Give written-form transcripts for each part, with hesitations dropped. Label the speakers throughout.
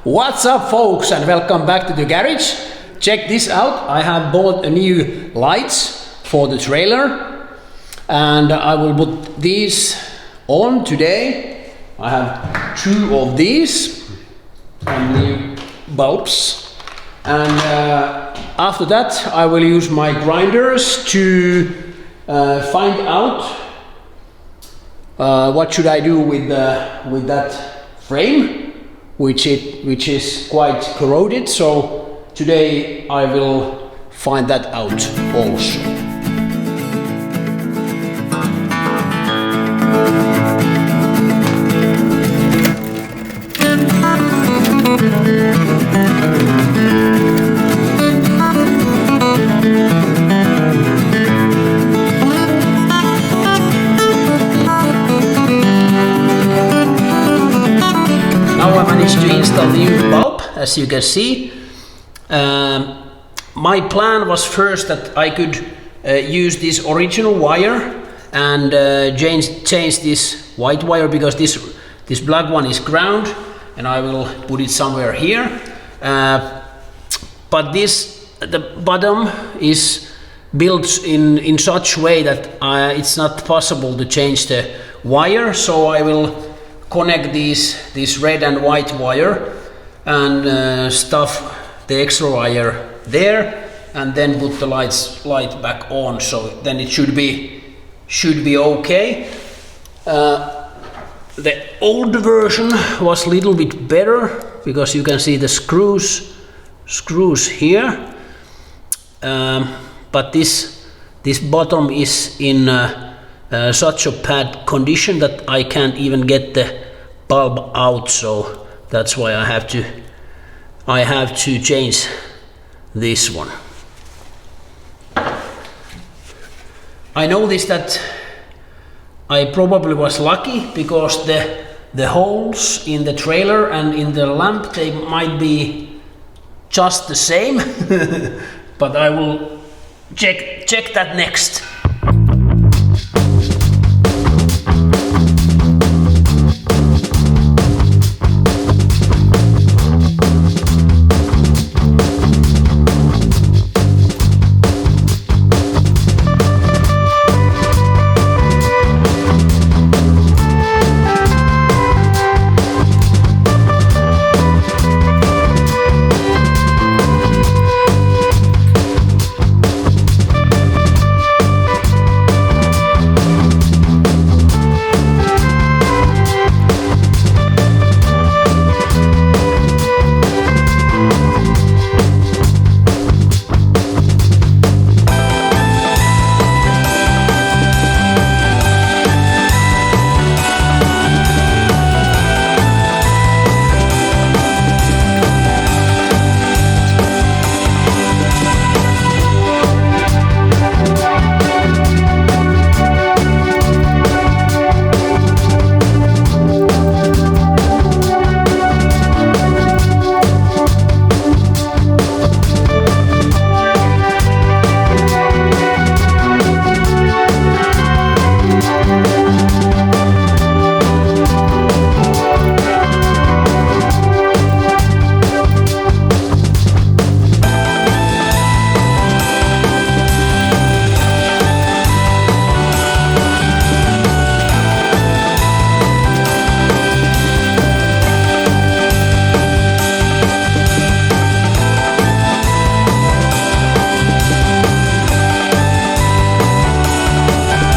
Speaker 1: What's up, folks, and welcome back to the garage. Check this out. I have bought a new lights for the trailer and I will put these on today. I have two of these and new bulbs, and after that I will use my grinders to find out what should I do with that frame, which is quite corroded. So today I will find that out also. To install the new bulb, as you can see. My plan was first that I could use this original wire and change this white wire, because this black one is ground and I will put it somewhere here. But the bottom is built in such way that it's not possible to change the wire, so I will connect this red and white wire and stuff the extra wire there, and then put the light back on. So then it should be okay. The old version was a little bit better because you can see the screws here, but this bottom is in such a bad condition that I can't even get the bulb out, so that's why I have to change this one. I noticed that I probably was lucky because the holes in the trailer and in the lamp, they might be just the same, but I will check that next.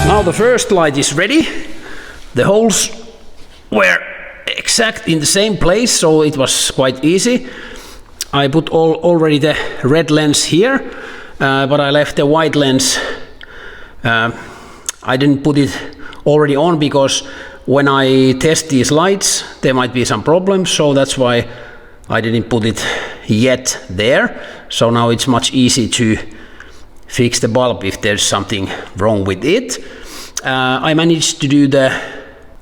Speaker 1: Now the first light is ready. The holes were exact in the same place, so it was quite easy. I put already the red lens here, but I left the white lens. I didn't put it already on because when I test these lights there might be some problems, so that's why I didn't put it yet there. So now it's much easier to fix the bulb if there's something wrong with it. I managed to do the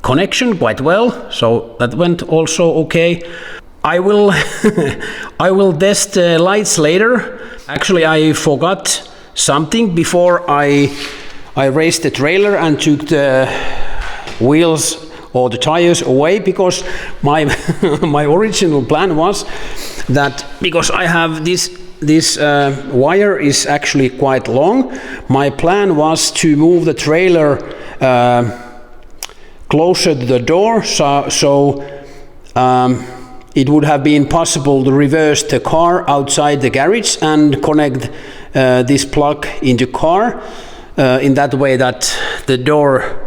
Speaker 1: connection quite well, so that went also okay. I will I will test the lights later. Actually, I forgot something before I raised the trailer and took the wheels or the tires away, because my my original plan was that, because I have this wire is actually quite long, my plan was to move the trailer closer to the door, so it would have been possible to reverse the car outside the garage and connect this plug into car in that way that the door,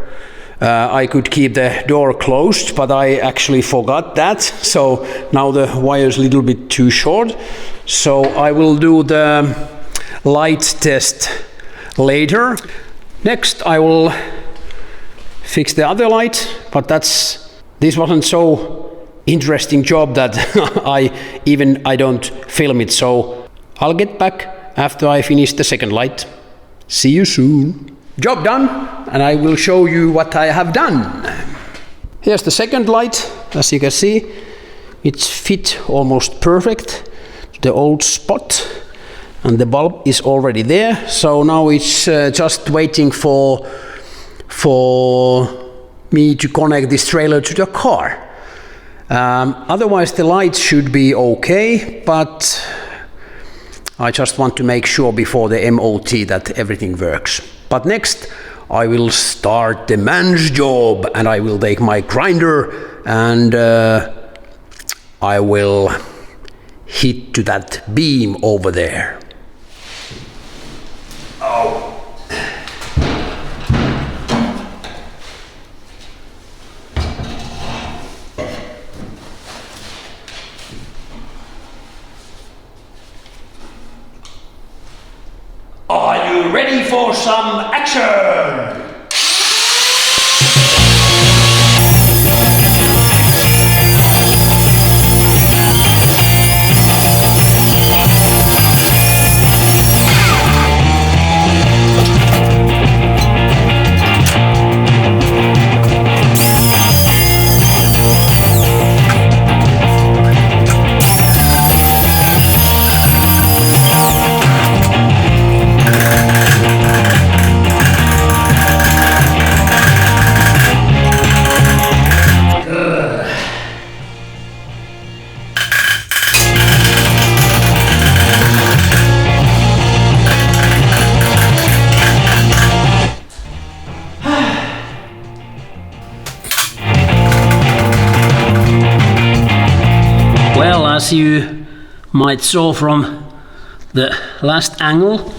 Speaker 1: I could keep the door closed, but I actually forgot that, so now the wire is a little bit too short. So I will do the light test later. Next I will fix the other light, but this wasn't so interesting job that I don't film it, so I'll get back after I finish the second light. See you soon. Job done, and I will show you what I have done. Here's the second light. As you can see, it's fit almost perfect to the old spot, and the bulb is already there, so now it's just waiting for me to connect this trailer to the car. Otherwise the light should be okay, but I just want to make sure before the MOT that everything works. But next I will start the man's job, and I will take my grinder and I will hit to that beam over there. Oh. Are you ready for some action? Well, as you might saw from the last angle,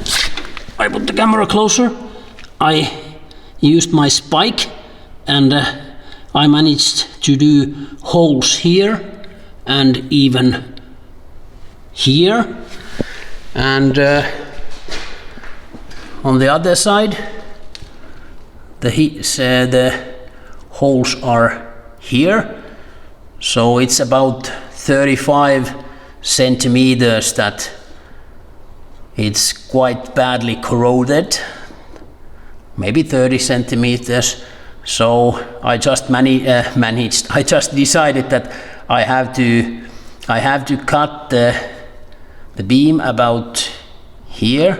Speaker 1: I put the camera closer, I used my spike, and I managed to do holes here and even here, and on the other side the holes are here, so it's about 35 centimeters that it's quite badly corroded, maybe 30 centimeters. So I just I just decided that I have to cut the beam about here,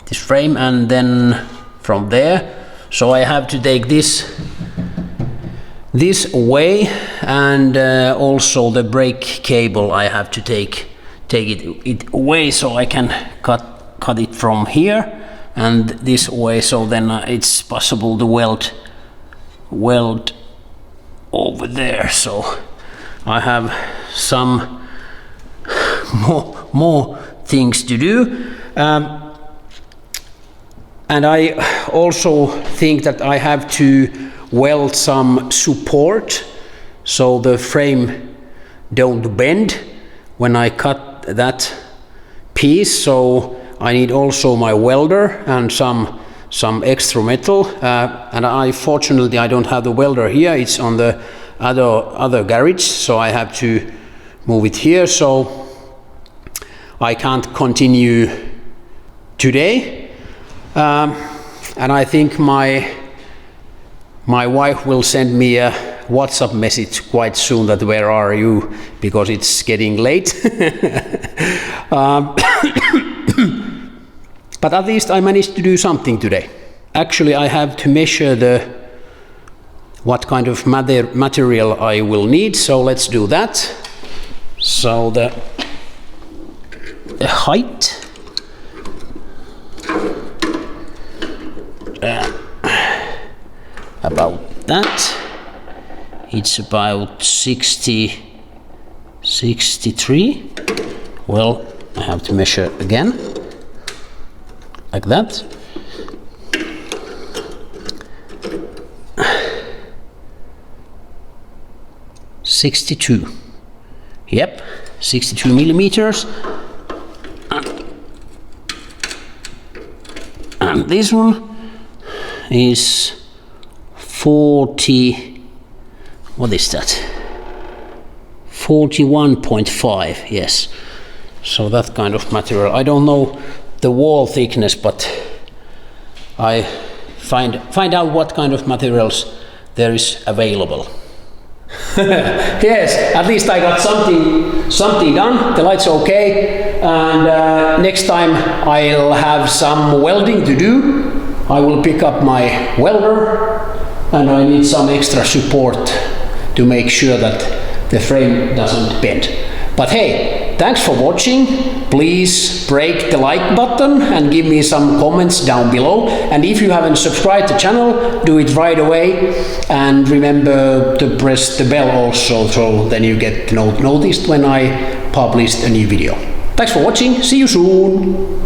Speaker 1: this frame, and then from there. So I have to take this away, and also the brake cable I have to take it away, so I can cut it from here and this way, so then it's possible to weld over there. So I have some more things to do, and I also think that I have to weld some support so the frame don't bend when I cut that piece. So I need also my welder and some extra metal, and fortunately I don't have the welder here, it's on the other garage, so I have to move it here, so I can't continue today, and I think my wife will send me a WhatsApp message quite soon that where are you, because it's getting late. But at least I managed to do something today. Actually I have to measure the what kind of material I will need, so let's do that. So the height, about that, it's about 63. Well, I have to measure again, like that. $62. Yep, 62 millimeters. And this one is 40. What is that? 41.5. Yes. So that kind of material. I don't know the wall thickness, but I find out what kind of materials there is available. Yes, at least I got something done. The light's okay, and next time I'll have some welding to do. I will pick up my welder, and I need some extra support to make sure that the frame doesn't bend. But hey, thanks for watching. Please break the like button and give me some comments down below. And if you haven't subscribed to the channel, do it right away. And remember to press the bell also, so then you get noticed when I publish a new video. Thanks for watching. See you soon.